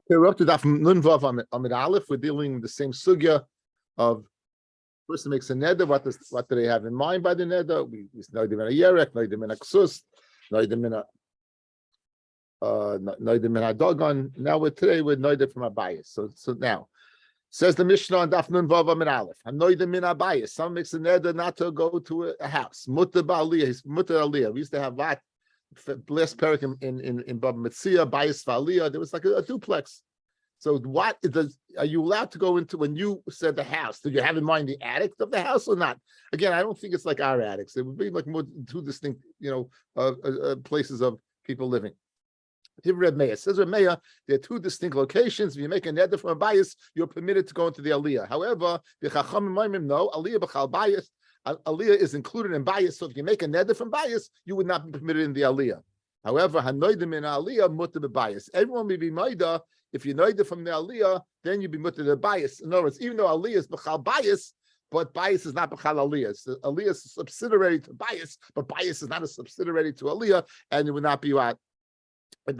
We're up to Daf Nun Vav Amid Aleph. We're dealing with the same sugya of person makes a neder. What do they have in mind by the neder? We know them in a yerek, know them in a ksus, know them in a dogon. Now today we're know them from a bias. So now says the Mishnah on Daf Nun Vav Amid Aleph. I know them in a bias. Someone makes a neder not to go to a house. Mutter ba'aliyah, mutter aliyah. We used to have that. Last parak in Baba Metzia, Bayis Valiyah, there was like a duplex. So what are you allowed to go into when you said the house? Did you have in mind the attic of the house or not? Again, I don't think it's like our attics. It would be like more two distinct, places of people living. Reb Meir says Reb Meir, there are two distinct locations. If you make a neder from a bias, you're permitted to go into the aliyah. However, the Chachamim no aliyah b'chal bias. Aliyah is included in bias, so if you make a neder from bias, you would not be permitted in the aliyah. However, hanoidim in aliyah mutter bias. Everyone may be maida. If you noider from the aliyah, then you be mutter the bias. In other words, even though aliyah is b'chal bias, but bias is not b'chal aliyah. So aliyah is a subsidiary to bias, but bias is not a subsidiary to aliyah, and it would not be what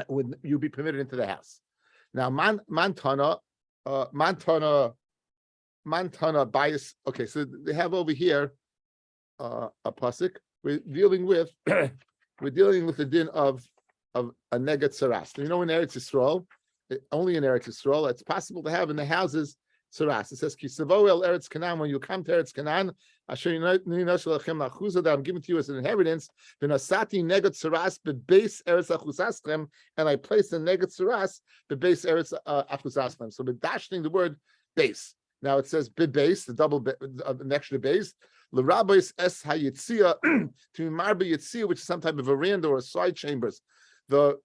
would you be permitted into the house. Now, mantana bias. Okay, so they have over here. A pasuk. We're dealing with the din of a negat saras. You know, in Eretz Yisrael, only in Eretz Yisrael, it's possible to have in the houses saras. It says kisavo el Eretz Canaan. When you come to Eretz Canaan, that I'm giving to you as an inheritance. V'nasati negat saras bebeis Eretz achusaschem, and I place a negat saras bebeis Eretz achusaschem. So we're dashing the word base. Now it says bebeis, the double, an extra base. L'rabbis es hayitzia to marba yitzia, which is some type of veranda or side chambers. The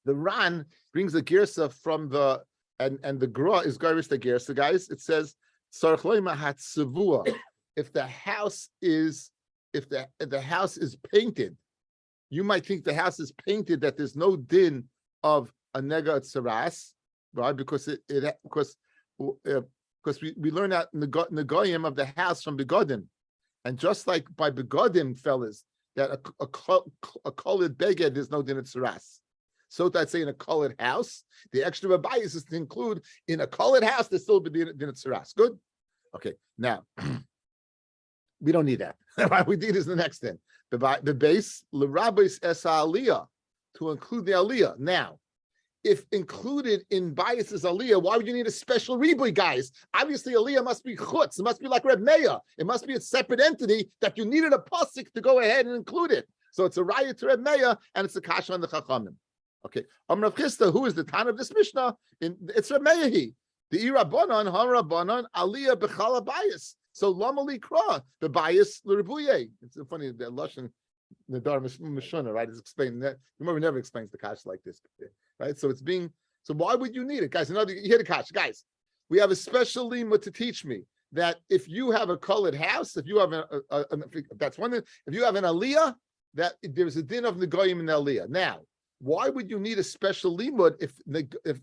Ran brings the girsa from the and the gra is garish the girsa, guys. It says if the house is painted, you might think the house is painted that there's no din of a nega tsaras, right? Because we learn out Negoyim of the house from Begodim. And just like by Begodim, fellas, that a colored beged, there's no din at saras. So I'd say in a colored house, the extra bias is to include in a colored house, there's still din at saras. Good? Okay, now, we don't need that. What we need is the next thing. The base, l'rabbis es aliyah, to include the aliyah. Now, if included in bias is aliyah, why would you need a special riboy, guys? Obviously, aliyah must be chutz. It must be like Reb Meir. It must be a separate entity that you needed a pasuk to go ahead and include it. So it's a raya to Reb Meir, and it's a kasha on the chachamim. Okay, Rav Chisda, who is the Tan of this Mishnah? It's Reb Meir. The irabanan harabanan aliyah b'chala bias. So lamali kra the bias l'ribuye. It's funny the lashon Nedarim Mishana, right? Is explained that remember never explains the kasha like this. Right, so it's being. So why would you need it, guys? You hear the kasha, guys. We have a special lima to teach me that if you have a colored house, if you have that's one thing. If you have an aliyah, that there's a din of negoyim in the aliyah. Now, why would you need a special limud if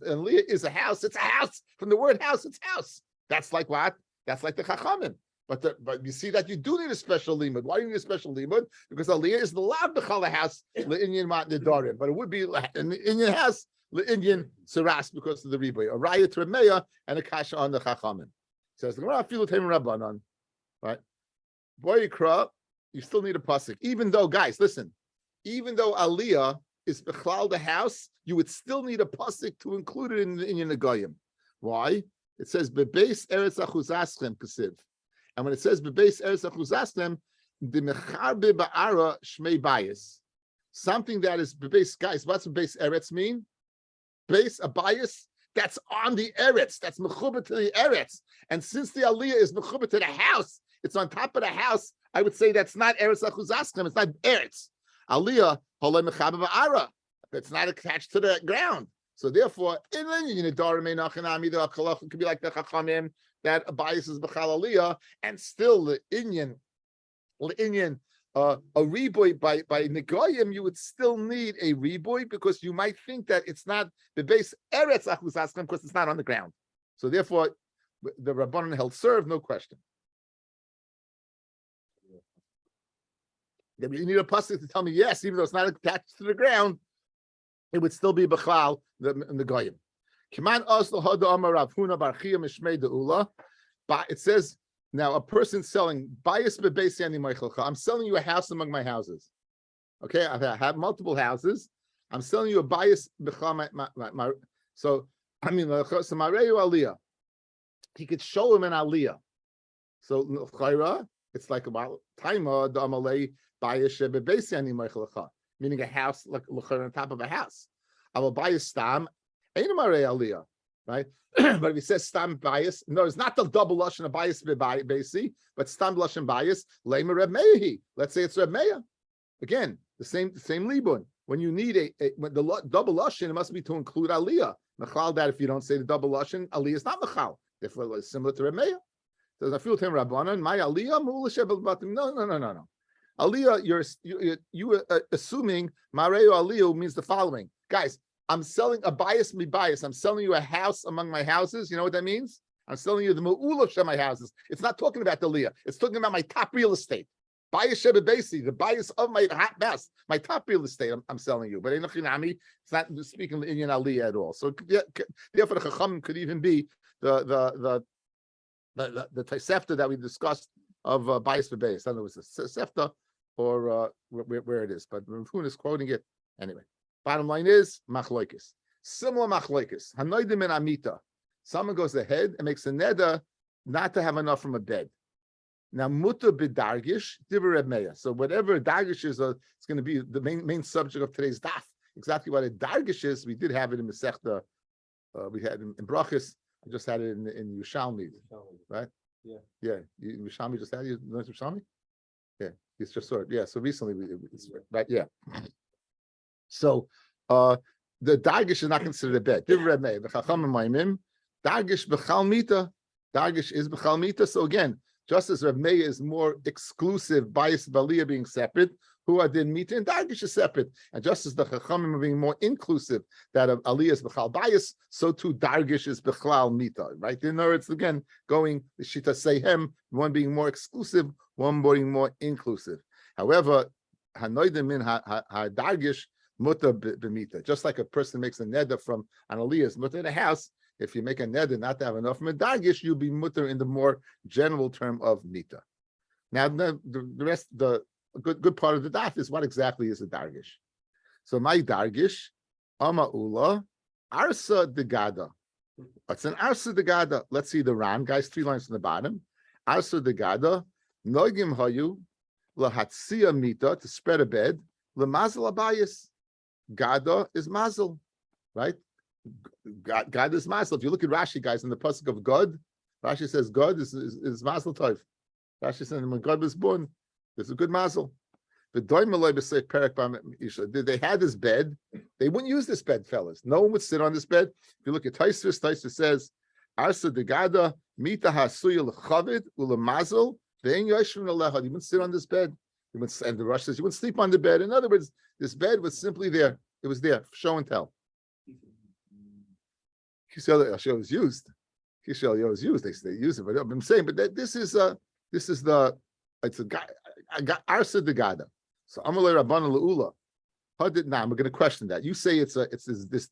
aliyah is a house? It's a house. From the word house, it's house. That's like what? That's like the chachamim. But you see that you do need a special limud. Why do you need a special limud? Because aliyah is the lav b'chala house le'inyan mat nedarim, but it would be in the Indian house le'inyan saras because of the riboy. A raya to Remeya and a kasha on the chachamim. Says the Gemara filu teim rabbanon, right? Boy yikra, you still need a pasuk. Even though, guys, listen, even though aliyah is b'chlal the house, you would still need a pasuk to include it in the Inyan Negoyim. Why? It says bebeis eretz achuzaschem kasiv. And when it says bebeis eretz achuzaschem, the mecharbe ba'ara shmei bias. Something that is bebeis, guys, what's bebeis eretz mean? Base, a bias, that's on the eretz, that's mechuber to the eretz. And since the aliyah is mechuber to the house, it's on top of the house, I would say that's not eretz achuzaschem, it's not eretz. Aliyah, holei mechaber ba'ara. It's not attached to the ground. So therefore, in it could be like the chachamim that a bias is b'chal aliyah, and still the Inyan, a reboy by negoyim, you would still need a reboy because you might think that it's not the base eretz achuzaschem because it's not on the ground. So therefore, the Rabbanan held serve, no question. You need a pasuk to tell me yes, even though it's not attached to the ground. it would still be Bechal the Goyim. Kiman Oslo Hoda Amar Rav Huna Bar Chia Mishmei Deula. But it says now a person selling bias bebeisi ani meichelcha. I'm selling you a house among my houses. Okay, I have multiple houses. I'm selling you a bias bechal my. So I mean, so Mareyu Aliyah. He could show him an Aliyah. So Chayra, it's like about Taima the Amalei bias bebeisi ani meichelcha, meaning a house like on top of a house. I will buy a stam. Ain't Marei Aliyah, right? But if he says stam bias, no, it's not the double lashon of bias basi, but stam lashon bias. Lema Reb Meir. Let's say it's Reb Meir. Again, the same libun. When you need when the double lashon, it must be to include aliyah. Mechal that if you don't say the double lashon, aliyah is not mechal. Therefore, it's similar to Reb Meir. Does I feel to him Rabbanan? My aliyah no. Aliyah, you assuming mareu aliyah means the following, guys. I'm selling a bias me bias. I'm selling you a house among my houses. You know what that means? I'm selling you the mu'ul of my houses. It's not talking about the liyah. It's talking about my top real estate. Bias sheba basi, the bias of my best, my top real estate. I'm selling you. But it's not speaking in Indian aliyah at all. So therefore, the chacham could even be the Tosefta that we discussed of bias bebeis. I don't know if it's a Sefta or where it is, but Rav Huna is quoting it anyway. Bottom line is machloikis. Similar machloikis. Hanoidim and amita. Someone goes ahead and makes a neder not to have enough from a bed. Now muta b'dargish divrei Reb Meir. So whatever dargish is, it's going to be the main subject of today's daf. Exactly what a dargish is, we did have it in Masechta. We had in Brachis. I just had it in Yushalmi, right? Yeah. Yushalmi just had it. You learned Yushalmi? Yeah, it's just sort. Yeah, so recently it's right. Yeah. So the dargish is not considered a bed. Divrei Reb Meir. The chachamim ma'imim. Dargish b'chal mita. Dargish is b'chal mita. So again, just as Reb Meir is more exclusive, bias baliyah being separate, who are din mita and dargish is separate, and just as the chachamim are being more inclusive, that of aliyah is b'chal bias, so too dargish is b'chal mita. Right? In other words, again going the shita sehem, one being more exclusive, one being more inclusive. However, hanoidim min ha dargish muta b'mita. Just like a person makes a neder from an aliyah's muta in a house. If you make a neder not to have enough from a dargish, you'll be mutter in the more general term of mita. Now, the rest, the good part of the daf is what exactly is a dargish. So my dargish, ama ula, arsa degada. What's an arsa degada? Let's see the ran, guys. 3 lines from the bottom. Arsa degada, noigim hayu, lahatsia mita, to spread a bed, lemazel abayis. Gada is mazel, right? God is mazel. If you look at Rashi, guys, in the pasuk of God, Rashi says God is mazel tov. Rashi says when God was born, there's a good mazel. They had this bed. They wouldn't use this bed, fellas. No one would sit on this bed. If you look at Taisvis says, Arsa degada mita hasuya lechavid ulemazel ve'en yoshvin alehad. You wouldn't sit on this bed. And the Rosh says you wouldn't sleep on the bed. In other words, this bed was simply there. It was there, show and tell. Kishel was used. Kishel was used. They use it, but I'm saying, but this is it's a guy. I got Arsa degada. So Amalei Rabbana Leula. How did now? We're going to question that. You say it's this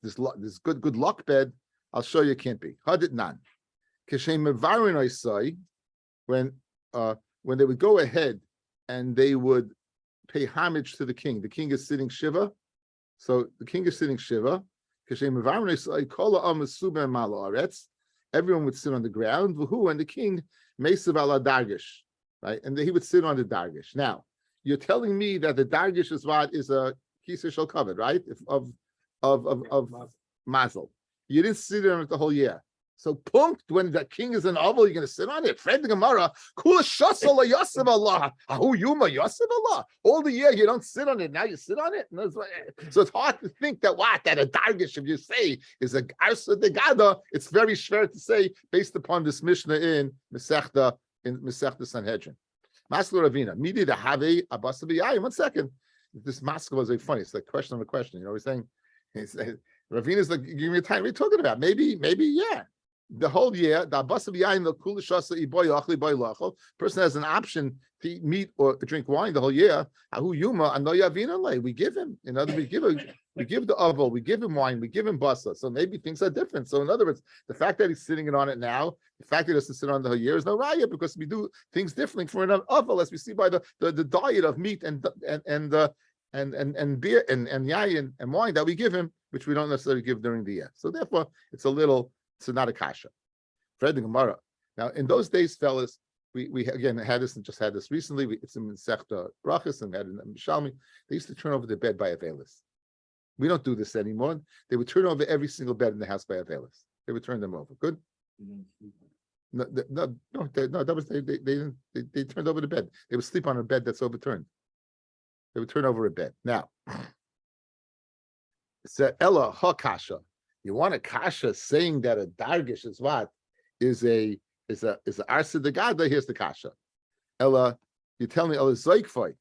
good luck bed. I'll show you it can't be. How did nan? Kishem mevarin I say when they would go ahead and they would pay homage to the king. The king is sitting shiva. So the king is sitting shiva. Everyone would sit on the ground. And the king mesav ala dargish, right? And he would sit on the dargish. Now, you're telling me that the dargish is what is a kisei shel kavod, right? Of mazel. You didn't sit on it the whole year. So punkt, when the king is an oval, you're going to sit on it. Friend the Gemara, kula shasala yasib Allah. Ahu yuma yasib Allah. All the year you don't sit on it. Now you sit on it. So it's hard to think that a dargish, if you say, is a arsa degada. It's very schwer to say based upon this Mishnah in Masechta Sanhedrin. Maslo Ravina, midi the have abasa b'yayim. 1 second. This maskell was very funny. It's like question on a question. You know what he's saying? Ravina's like, give me a time. What are you talking about? Maybe, yeah. The whole year, the person has an option to eat meat or drink wine the whole year. We give him. In other words, We give the oval, we give him wine, we give him basa. So maybe things are different. So in other words, the fact that he's sitting on it now, the fact that he doesn't sit on the whole year is no raya, because we do things differently for an oval, as we see by the diet of meat and beer and yayin and wine that we give him, which we don't necessarily give during the year. So therefore, it's not a kasha. Fred the Gemara. Now in those days, fellas, we again had this and just had this recently. It's in Sechta Brachas and had it in Mishalmi. They used to turn over the bed by Avelis. We don't do this anymore. They would turn over every single bed in the house by Avelis. They would turn them over. Good. No, that was they turned over the bed. They would sleep on a bed that's overturned. They would turn over a bed. Now, it's a Ella Hakasha. You want a kasha saying that a dargish is what? Is a arsa de gada? Here's the kasha. Ella, you tell me Ella zoikfoi.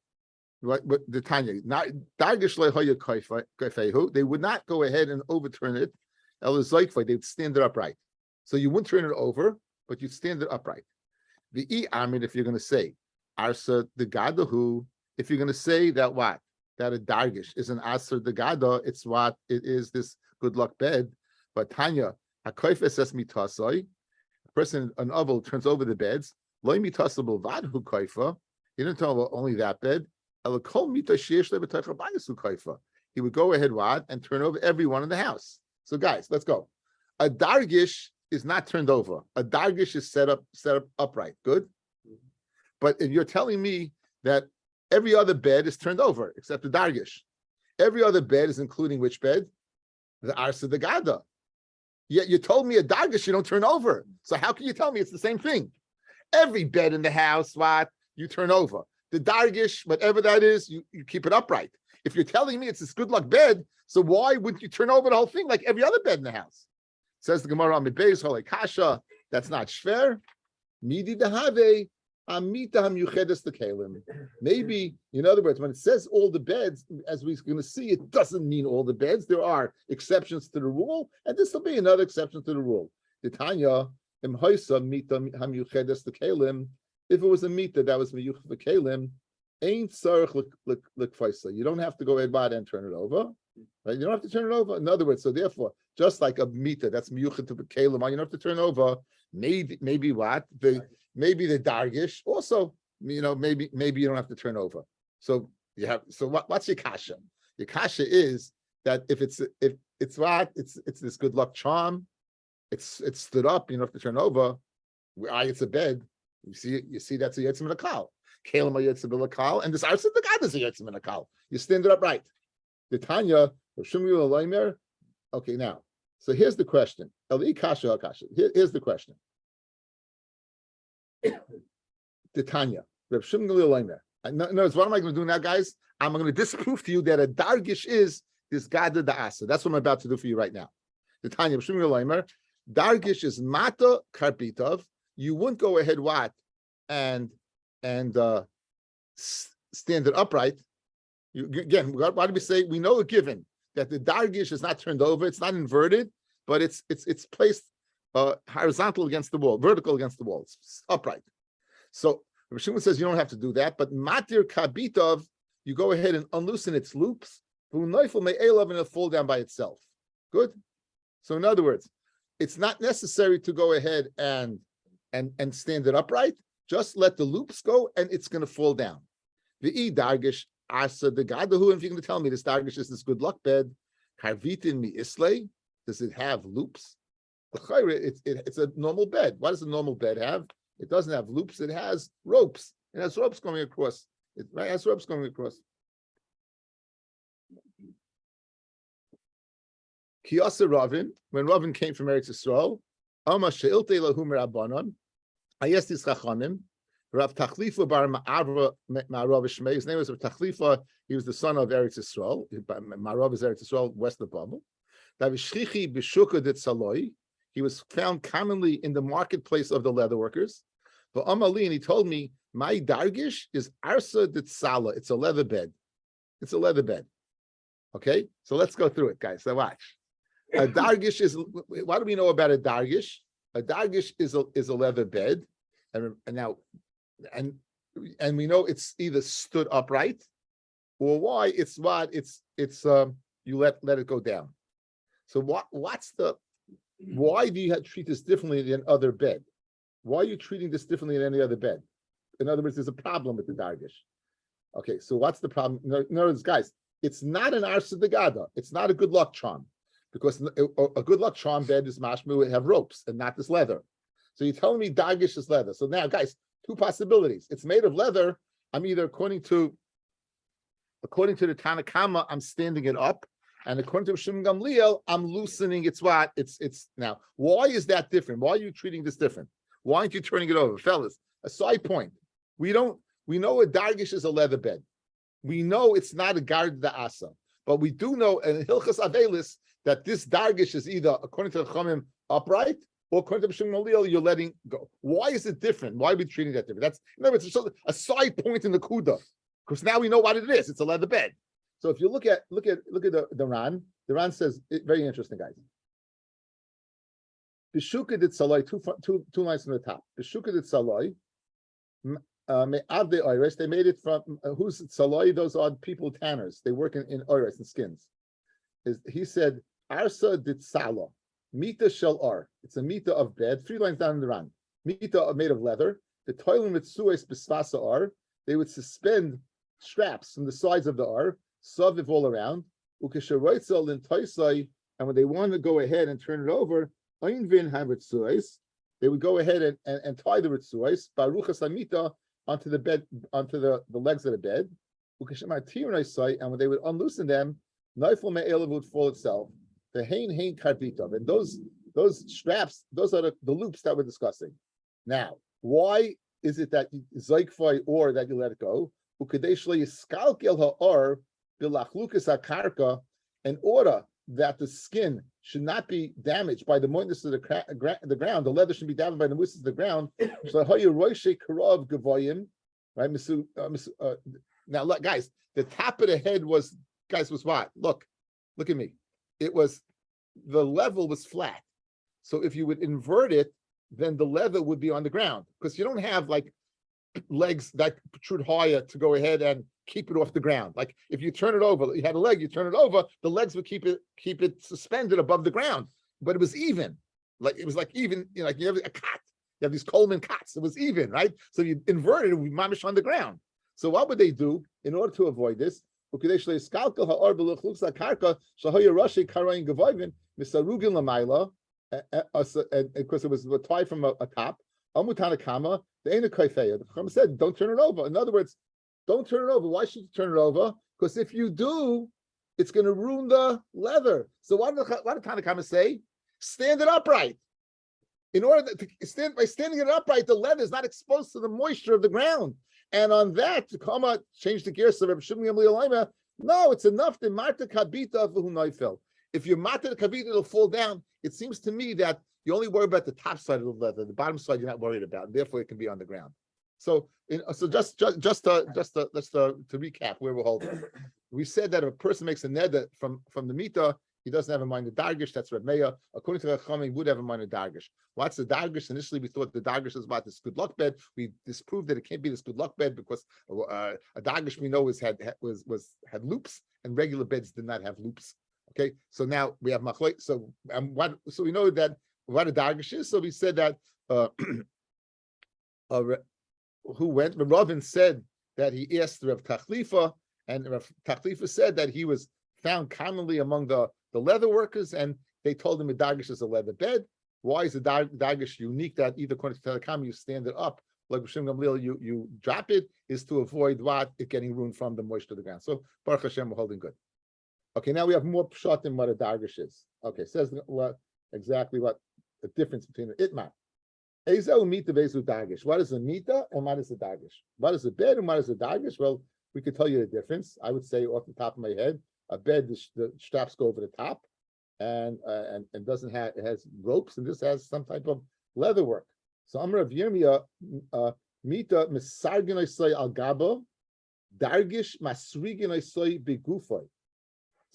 What the Tanya? Not dargish lehoya kaifehu. They would not go ahead and overturn it. Ella zoikfoi. They would stand it upright. So you wouldn't turn it over, but you'd stand it upright. The e amid, if you're going to say arsa de gada who, if you're going to say that what, that a dargish is an arsa de gada, it's what it is, this good luck bed. But Tanya, hakoifes says mitasoi. A person, an oval, turns over the beds. Loy mitasable vadhu koifa. He didn't talk about only that bed. He would go ahead and turn over everyone in the house. So guys, let's go. A dargish is not turned over. A dargish is set up upright. Good. But if you're telling me that every other bed is turned over except the dargish, every other bed is including which bed? The arsa de gada. Yet you told me a dargish you don't turn over. So how can you tell me it's the same thing? Every bed in the house, what you turn over. The dargish, whatever that is, you keep it upright. If you're telling me it's this good luck bed, so why wouldn't you turn over the whole thing like every other bed in the house? Says the Gemara on Beis Hole Kasha, that's not shver. Midi dehave amita hamyuchedes tekelim. Maybe, in other words, when it says all the beds, as we're going to see, it doesn't mean all the beds. There are exceptions to the rule, and this will be another exception to the rule. The Tanya imhoisa mita hamyuchedes tekelim. If it was a mita that was miyuch v'kelim, ain't tzarich l'kfaisa. You don't have to go ahead and turn it over. Right? You don't have to turn it over. In other words, so therefore, just like a mita that's miyuch to v'kelim, you don't have to turn over. Maybe what? Maybe the dargish also, maybe you don't have to turn over. So you have. So what's your kasha? Your kasha is that if it's this good luck charm, it's stood up. You don't have to turn over. It's a bed. You see that's a yetzim and a kal. Kalim a yetzim and a kal, and this arsa the god is a yetzim and a kal. You stand it upright. The Tanya of Shmuel Leimer. Okay, now, so here's the question. Eli kasha kasha. Here's the question. The Tanya, Reb Shmuel Leimer. No, what am I going to do now, guys? I'm going to disprove to you that a dargish is this gada da asa. That's what I'm about to do for you right now. The Tanya of Shmuel Leimer. Dargish is mata karpitov. You wouldn't go ahead and stand it upright. Again, why do we say we know a given that the dargish is not turned over, it's not inverted, but it's placed horizontal against the wall, vertical against the wall, it's upright. So Rabbi Shimon says you don't have to do that, but matir kabitov, you go ahead and unloosen its loops, and it'll fall down by itself. Good. So in other words, it's not necessary to go ahead and stand it upright. Just let the loops go, and it's going to fall down. The e dargish asa de gadahu. If you're going to tell me this dargish is this good luck bed, karvitin mi islay. Does it have loops? It's a normal bed. What does a normal bed have? It doesn't have loops. It has ropes. It has ropes going across. It has ropes going across. Kiyasa Ravin, when Ravin came from Eretz Yisrael, Ama she'ilte lahum rabbanon. Ayestis Chachanim, Rav Tachlifa bar Ma'arav Shmei. His name was Rav Tachlifa. He was the son of Eretz Yisrael. Ma'arav is Eretz Yisrael, west of Babel. Davishchichi b'shuka de tzaloi. He was found commonly in the marketplace of the leather workers. But Amali, and he told me, my dargish is arsa de tzala. It's a leather bed. It's a leather bed. Okay, so let's go through it, guys. So watch. A dargish is. What do we know about a dargish? A dargish is a leather bed, and we know it's either stood upright, or why it's what it's you let it go down. So why do you treat this differently than other bed? Why are you treating this differently than any other bed? In other words, there's a problem with the dargish. Okay, so what's the problem? In other words, guys, it's not an arsa degada. It's not a good luck charm, because a good luck charm bed is mashma would have ropes and not this leather. So you're telling me dargish is leather. So now, guys, two possibilities. It's made of leather. I'm either according to the Tanakama, I'm standing it up, and according to Shimon Gamliel, I'm loosening. It's now. Why is that different? Why are you treating this different? Why aren't you turning it over, fellas? A side point. We know a dargish is a leather bed. We know it's not a gard da asa, but we do know in Hilchas Avelis that this dargish is either according to the Chachamim upright, or according to Shimon Gamliel, you're letting go. Why is it different? Why are we treating that different? That's in other words, it's a side point in the Kuda, because now we know what it is. It's a leather bed. So if you look at the Ran, the Ran says very interesting, guys. Bishuka did saloi, two lines from the top. Bishuka did saloi. Me'avde oires, they made it from who's saloi? Those are people tanners. They work in oires and skins. He said arsa did salo, mita shel ar. It's a mita of bed. 3 lines down in the Ran. Mita made of leather. The toilet with sues besvasa ar. They would suspend straps from the sides of the ar, saviv all around. Ukesheroitzel in toisai, and when they wanted to go ahead and turn it over, einvin had ritzuais. They would go ahead and tie the ritzuais baruchas amita onto the bed, onto the legs of the bed. And when they would unloosen them, naifel me'elav would fall itself. The hein karbitav, and those straps, those are the loops that we're discussing. Now, why is it that zaykfai or that you let it go? In order that the skin should not be damaged by the moistness of the ground, the leather should be damaged by the moistness of the ground. Right? Now, look, guys, the top of the head was what? Look at me. It was, the level was flat. So if you would invert it, then the leather would be on the ground, because you don't have like legs that protrude higher to go ahead and keep it off the ground. Like if you turn it over, you had a leg, you turn it over, the legs would keep it suspended above the ground. But it was even, like it was like even, like you have a cot, you have these Coleman cots. It was even, right? So you invert it, it would be mamish on the ground. So what would they do in order to avoid this? Because it was tied from a top. The Chacham said, don't turn it over. In other words, don't turn it over. Why should you turn it over? Because if you do, it's going to ruin the leather. So what did Tanakama say? Stand it upright. In order to stand, by standing it upright, the leather is not exposed to the moisture of the ground. And on that, to come out, change the gears of Rabbi Shimon Gamliel, no, it's enough to marta kabita v'hu noifel. If you're marta the kabita, it'll fall down. It seems to me that you only worry about the top side of the leather, the bottom side you're not worried about, and therefore it can be on the ground. So, just to recap where we're holding, we said that if a person makes a neder from the mita, he doesn't have a mind of dargish. That's Reb Meir. According to the Chachamim, he would have a mind of dargish. What's the dargish? Initially, we thought the dargish is about this good luck bed. We disproved that it can't be this good luck bed because a dargish we know had loops, and regular beds did not have loops. Okay, so now we have machlok. So we know that what a dargish is. So we said that who went? Ravin said that he asked Rav Tachlifa, and Rav Tachlifa said that he was found commonly among the leather workers, and they told him a dargish is a leather bed. Why is the dargish unique that either according to Tanakam you stand it up, like B'Shem Gamliel you drop it, is to avoid it getting ruined from the moisture of the ground. So Baruch Hashem, we're holding good. Okay, now we have more pshat in what a dargish is. Okay, says exactly what the difference between the itmar. Ezel mita vezu dargish. What is a mita and what is a dargish? What is a bed and what is a dargish? Well, we could tell you the difference. I would say off the top of my head, a bed, the straps go over the top, and doesn't have, it has ropes, and this has some type of leather work. So Amar of Yirmiyah, mita misargin oisay al gaba, dargish masrigin oisay begufay.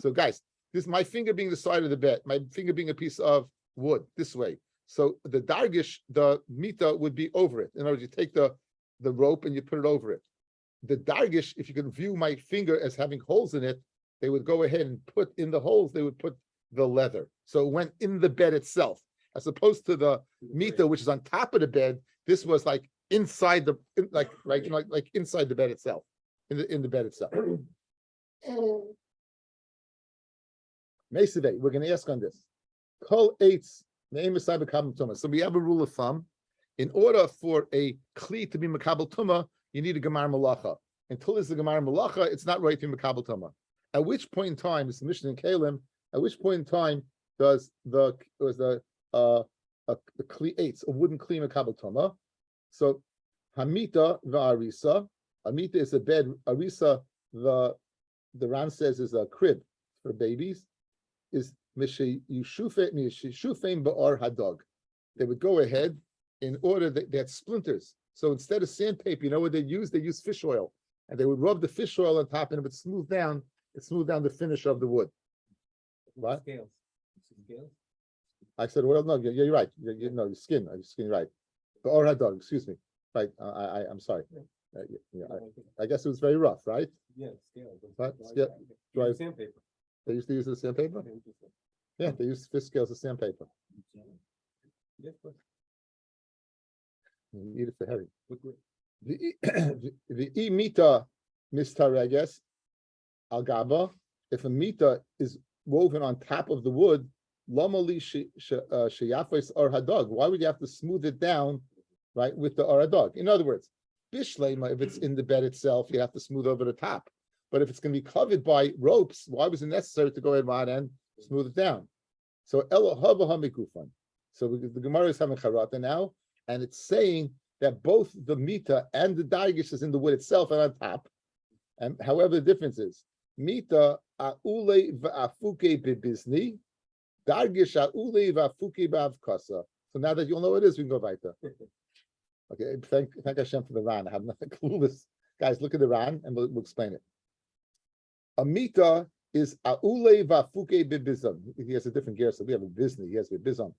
So guys, this my finger being the side of the bed, my finger being a piece of wood this way. So the dargish, the mita would be over it. In other words, you take the rope and you put it over it. The dargish, if you can view my finger as having holes in it, they would go ahead and put in the holes, they would put the leather. So it went in the bed itself, as opposed to the mita, which is on top of the bed. This was like inside the like inside the bed itself, in the bed itself. Mesave, we're going to ask on this. Kol eitz name is makabel tuma. So we have a rule of thumb. In order for a kli to be makabel tuma, you need a gemar malacha. Until it's the gemar malacha, it's not right to be makabel tuma. At which point in time, it's the mission in Kalim. At which point in time does a kli eitz, a wooden kli makabel tuma? So hamita va'arisa. Hamita is a bed. Arisa, the Ran says, is a crib for babies. Is Yishufein Ba'ar Hadog. They would go ahead in order that they had splinters. So instead of sandpaper, you know what they use? They use fish oil. And they would rub the fish oil on top and it would smooth down the finish of the wood. What? Scales. I said oil, no, you're right. Your skin, right. Ba'ar Hadog, excuse me. Right, I'm sorry. I guess it was very rough, right? Yeah, scale. What? Dry sandpaper. They used to use the sandpaper? Yeah, they used fish scales as sandpaper. Yes, You eat it for heavy. The mita mistareges al gaba. If a mita is woven on top of the wood, lomali sheyafes or hadog. Why would you have to smooth it down, right, with the or hadog? In other words, bishlema, if it's in the bed itself, you have to smooth over the top. But if it's going to be covered by ropes, why was it necessary to go ahead and smooth it down? So So the Gemara is having charata now, and it's saying that both the mita and the dargish is in the wood itself and on top. And however, the difference is mita aule va'afuke bebizni, dargish aule va'afuke ba'avkasa. So now that you'll know what it is, we can go weiter. Okay, thank Hashem for the Ran. I have nothing clueless. Guys, look at the Ran and we'll explain it. A mita is aule va'afuke bebizam. He has a different gear, so we have a bizni. He has a bizam.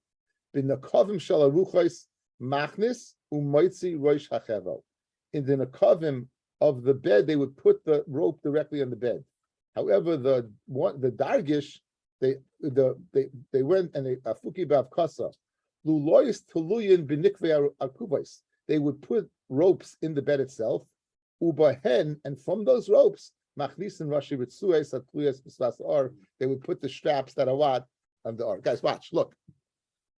B'nakavim shel aruchos machnis u'moitzi roish hachevel. In the nakavim of the bed, they would put the rope directly on the bed. However, the dargish, they went and they afuki ba'avkasa lulois tuluyin b'nikvei arkuvos. They would put ropes in the bed itself, ubahen, and from those ropes, machnis and rashi ritzues atluyas b'svas or, they would put the straps that are what on the or. Guys, watch, look.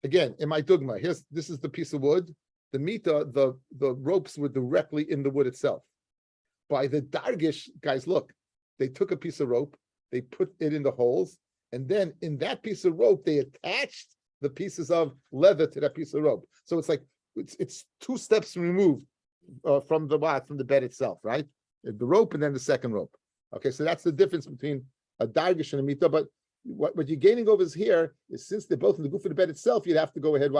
Again, in my dogma, this is the piece of wood. The mita, the ropes were directly in the wood itself. By the dargish, guys, look, they took a piece of rope, they put it in the holes, and then in that piece of rope, they attached the pieces of leather to that piece of rope. So it's like it's two steps removed from the bed itself, right? The rope and then the second rope. Okay, so that's the difference between a dargish and a mita. But what you're gaining over here is, since they're both in the goof of the bed itself, you'd have to go ahead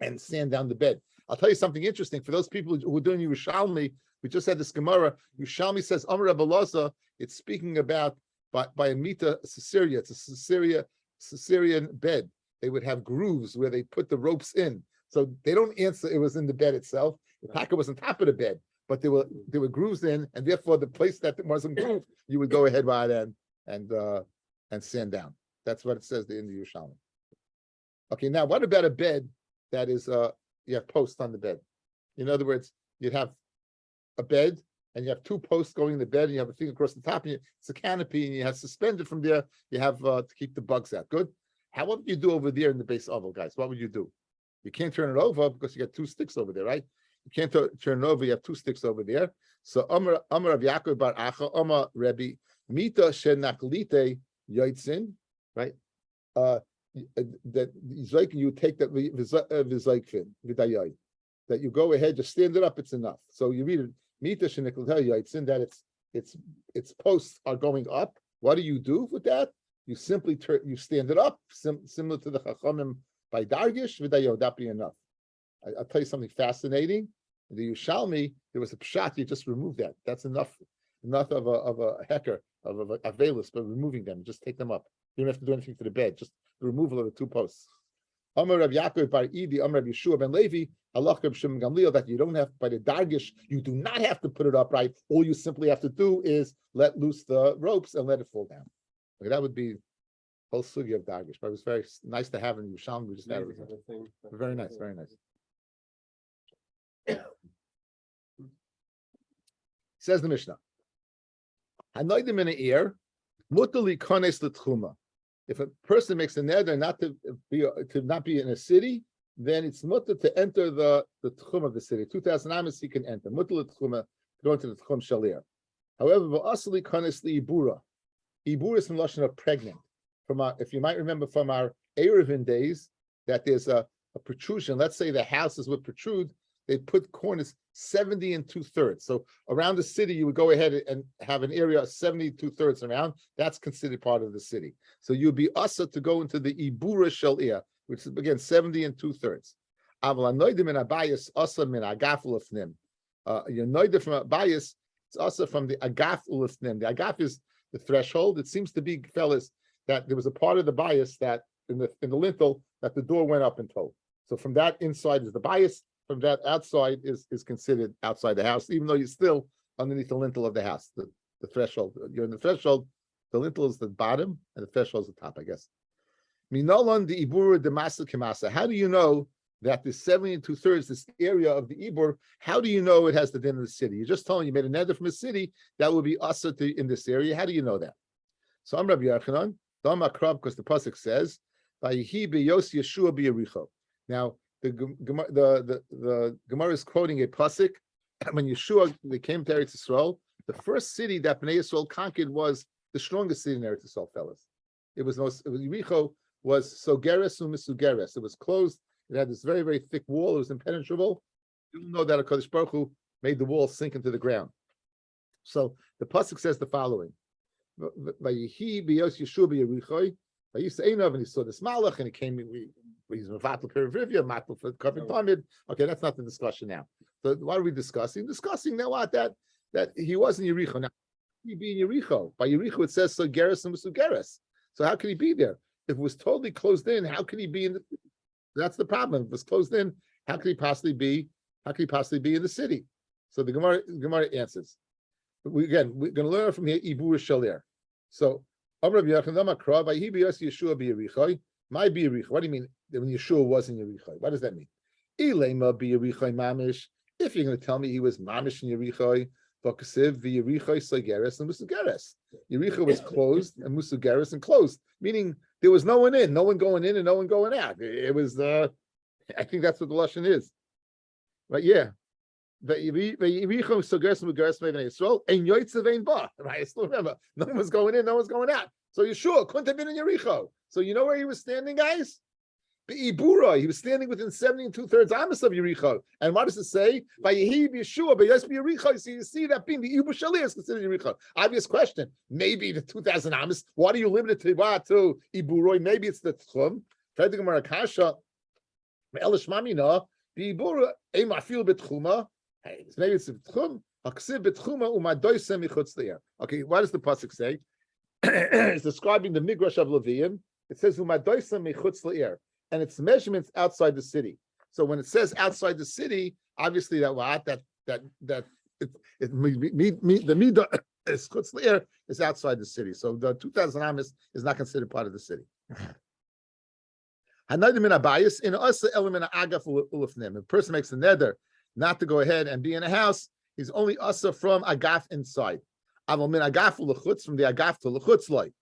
and sand down the bed. I'll tell you something interesting. For those people who are doing Yerushalmi, we just had this Gemara. Yerushalmi says, Amar Abalaza, it's speaking about by a mita Caesarea. It's a Caesarean bed. They would have grooves where they put the ropes in. So they don't answer it was in the bed itself. The taka was on top of the bed, but there were grooves in, and therefore the place that wasn't grooved, you would go ahead and sand down. That's what it says in the Yerushalmi. Okay, now what about a bed that is you have posts on the bed? In other words, you'd have a bed and you have two posts going in the bed, and you have a thing across the top, and it's a canopy, and you have suspended from there. You have to keep the bugs out. Good. How would you do over there in the base oval, guys? What would you do? You can't turn it over because you got two sticks over there, right? You can't turn it over. You have two sticks over there. So Amar of Yaakov bar Acha, Amar Rabbi Mita shenaklite yoitzin, right? That you take that v'zaykfin v'dayay, that you go ahead, just stand it up. It's enough. So you read it. Mita shenaklite yoitzin, that its posts are going up. What do you do with that? You simply you stand it up, similar to the Chachamim by Dargish v'dayay. That be enough. I'll tell you something fascinating. In the Yerushalmi, there was a pshat. You just remove that. That's enough of a hecker of a avelus, but removing them, just take them up. You don't have to do anything to the bed. Just the removal of the two posts. Amar Rabbi Yaakov bar Idi, Amar Rabbi Yeshua ben Levi, Halach Rabbi Shimon Gamliel, that you don't have, by the dargish, you do not have to put it upright. All you simply have to do is let loose the ropes and let it fall down. Okay, that would be whole sugi of dargish, but it was very nice to have in Yerushalmi. We just had it. Very nice, very nice. Says the Mishnah. Hanoidim in the ear, mutali kones l'tchuma. If a person makes a neder not to be in a city, then it's mutter to enter the tchum of the city. 2,000 amas he can enter. Mutter l'tchuma, go into the tchum shalir. However, v'asli kones li'ibura. Ibura is from lashon of pregnant. From our, if you might remember from our Erevin days, that there's a protrusion. Let's say the houses would protrude. They put corners 70 and 2/3. So around the city, you would go ahead and have an area of 70 2/3 around. That's considered part of the city. So you'd be asa to go into the Ibura Shalia, which is again 70 and 2/3. Avla in Abayas asa min agaf ulafnim. You're noida from Abayas, it's asa from the agaf ulafnim. The agaf is the threshold. It seems to be, fellas, that there was a part of the bias that in the lintel that the door went up and told. So from that inside is the bias. From that outside is considered outside the house, even though you're still underneath the lintel of the house, the threshold. You're in the threshold, the lintel is the bottom, and the threshold is the top, I guess. Minolon the ibur de masa kemasa. How do you know that the 70 and 2/3, this area of the ibur, how do you know it has the din of the city? You're just telling you made a neder from a city, that would be asa in this area. How do you know that? So I'm Rabbi Yochanan, because the pasuk says, "Vayihi b'yos Yeshua b'Yericho." Now, the Gemara is quoting a pasuk. When Yeshua, they came to Eretz Yisrael, the first city that Bnei Yisrael conquered was the strongest city in Eretz Yisrael, fellas. Yericho was sogeres umisugeres. It was closed. It had this very, very thick wall. It was impenetrable. You know that HaKadosh Baruch Hu made the wall sink into the ground. So the pasuk says the following: "Vayihi b'yos Yeshua b'Yericho." And he saw this malach, and he came. He's mavatl perivivia, matl for kavod tamid. Okay, that's not the discussion now. So what are we discussing? Discussing now what that he was in Yericho. Now he be in Yericho. By Yericho it says sogeres and musugeres. So how could he be there? If it was totally closed in, how could he be in the? That's the problem. If it was closed in, how could he possibly be? How could he possibly be in the city? So the Gemara answers. We're going to learn from here ibur shalir. So Amar Rabbi Yochanan Amakra by Hebiyos Yeshua b'Yericho. My b'Yericho. What do you mean when Yeshua was in Yericho? What does that mean? Ilema b'Yericho mamish. If you're going to tell me he was mamish in Yericho, v'kasiv v'Yericho sogeres and musugeres. Yericho was closed and musugeres and closed, meaning there was no one in, no one going in, and no one going out. It was I think that's what the lashon is. But yeah. Yericho sogeres and musugeres made Yisrael and yoytzev ein ba. Right? I still remember no one was going in, no one's going out. So Yeshua couldn't have been in Yericho. So you know where he was standing, guys? Be'ibura, he was standing within 70 and 2/3 amas of Yericho. And what does it say? By Yehi Yeshua, but yes, Yericho. So you see that being the Ibur Shalir is considered Yericho. Obvious question. Maybe the 2,000 amas. Why do you limit it to Iburoi? Maybe it's the Tchum. Maybe it's the Tchum. Okay, what does the pasuk say? It's describing the migrash of Levium. It says and its measurements outside the city. So when it says outside the city, obviously the midah is chutz le'er is outside the city. So the 2,000 amas is not considered part of the city. A person makes a neder not to go ahead and be in a house, he's only asa from agaf inside. From the agaf to l'chutz.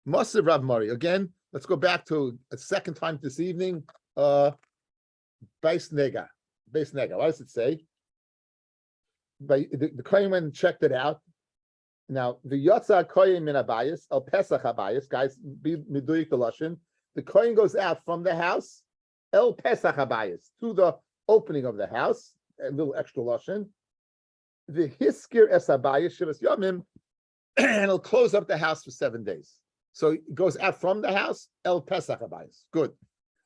Masiv Rav Mari. Again, let's go back to a second time this evening. Beis nega. What does it say? The Kohen went and checked it out. Now, the Yotza Kohen min Abayis, El Pesach Abayis, guys, be miduyik the lashon. The Kohen goes out from the house, El Pesach Abayis, to the opening of the house, a little extra lashon. The Hiskir Es Abayis Shivas Yomim, and he'll close up the house for 7 days. So it goes out from the house, El Pesach Abayis. Good.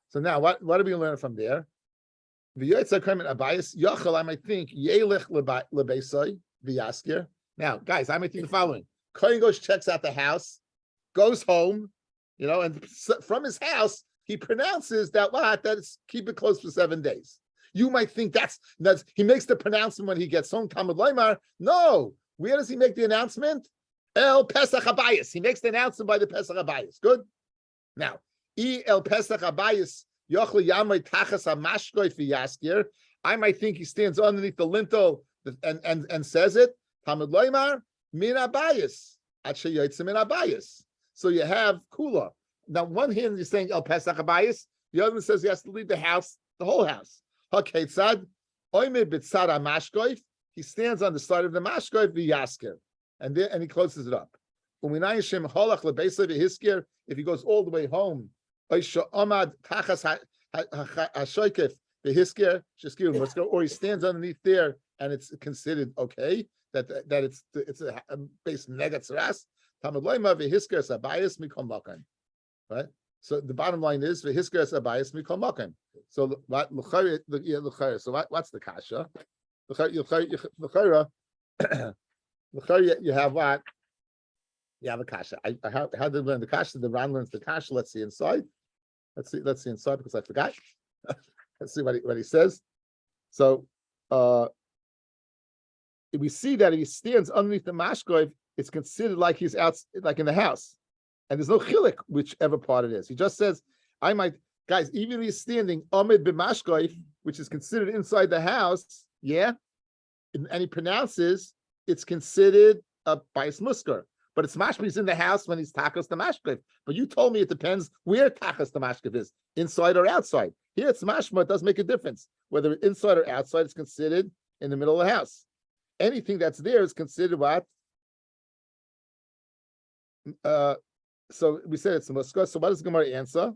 So now, what do we learn from there? The Yotzei Kohen Abayis, Yachal, I might think, Yelech Lebeisai, V'yaskir. Now, guys, I might think the following. Kohen goes, checks out the house, goes home, and from his house, he pronounces that that's keep it closed for 7 days. You might think that's he makes the pronouncement when he gets home. Talmud Leimar. No, where does he make the announcement? El Pesach Habayis. He makes the announcement by the Pesach Habayis. Good. Now, El Pesach Habayis Yochli Yamai Tachas Hamashkoy Fiyaskir. I might think he stands underneath the lintel and says it. Talmud Leimar Min Habayis. Ache Yotzim Min Habayis. So you have Kula. Now, one hand you're saying El Pesach Habayis. The other one says he has to leave the house, the whole house. HaKetzad, Oime B'tzad HaMashkoif, he stands on the side of the Mashkoif, V'yasker, and he closes it up. U'minayim Holach Lebeisa V'hisker, if he goes all the way home, Oisha Omad Tachas HaShoikef V'hisker, Sheskir Musker, or he stands underneath there, and it's considered okay, that it's a base negatzeras, Talmud Loima V'hisker Sabayis Mikol Makan, right? So the bottom line is v'hisker abayis mikol makom. So what? So what's the kasha? You have what? You have a kasha. How did we learn the kasha? The Ran learns the kasha. Let's see inside. Let's see inside because I forgot. Let's see what he says. So we see that if he stands underneath the mashkoiv, it's considered like he's out, like in the house. And there's no chilik, whichever part it is. He just says, guys, even if he's standing Omid b'mashkoif, which is considered inside the house, yeah, and he pronounces, it's considered a bais muskar. But it's mashma, he's in the house when he's takas the mashkoif. But you told me it depends where takas the mashkoif is, inside or outside. Here it's mashma, it does make a difference. Whether inside or outside, it's considered in the middle of the house. Anything that's there is considered what? So we said it's a muskah. So what does Gemara answer?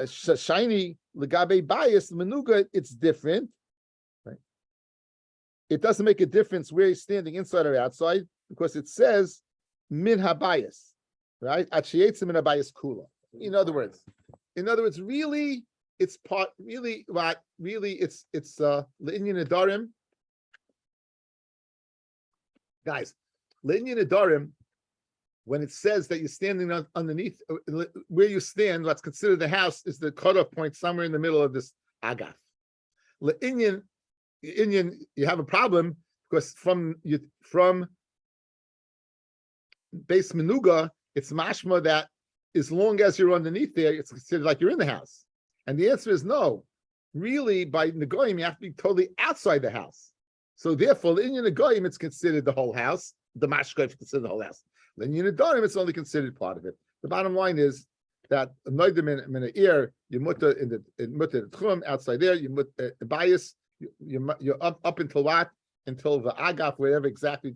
Shiny legabe bias menuga. It's different, right? It doesn't make a difference where he's standing, inside or outside, because it says min habayis, right? Achiyetz min habayis kula. In other words, really, it's part. Really, what? Really, it's le'inyan nedarim, guys. Le'inyan nedarim. When it says that you're standing underneath, where you stand, what's considered the house is the cutoff point somewhere in the middle of this agaf. Le'inyan, you have a problem because from base menuga, it's mashma that as long as you're underneath there, it's considered like you're in the house. And the answer is no. Really, by negoyim, you have to be totally outside the house. So therefore, le'inyan negoyim, it's considered the whole house. The mashkoif is considered the whole house. Then you Nedarim, it's only considered part of it. The bottom line is that Nedarim in the ear, you mutter in the tchum outside there, you mutter bias, you're up until what? Until the agaf, wherever exactly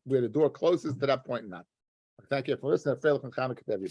where the door closes to that point. Not. Thank you for listening. Everybody.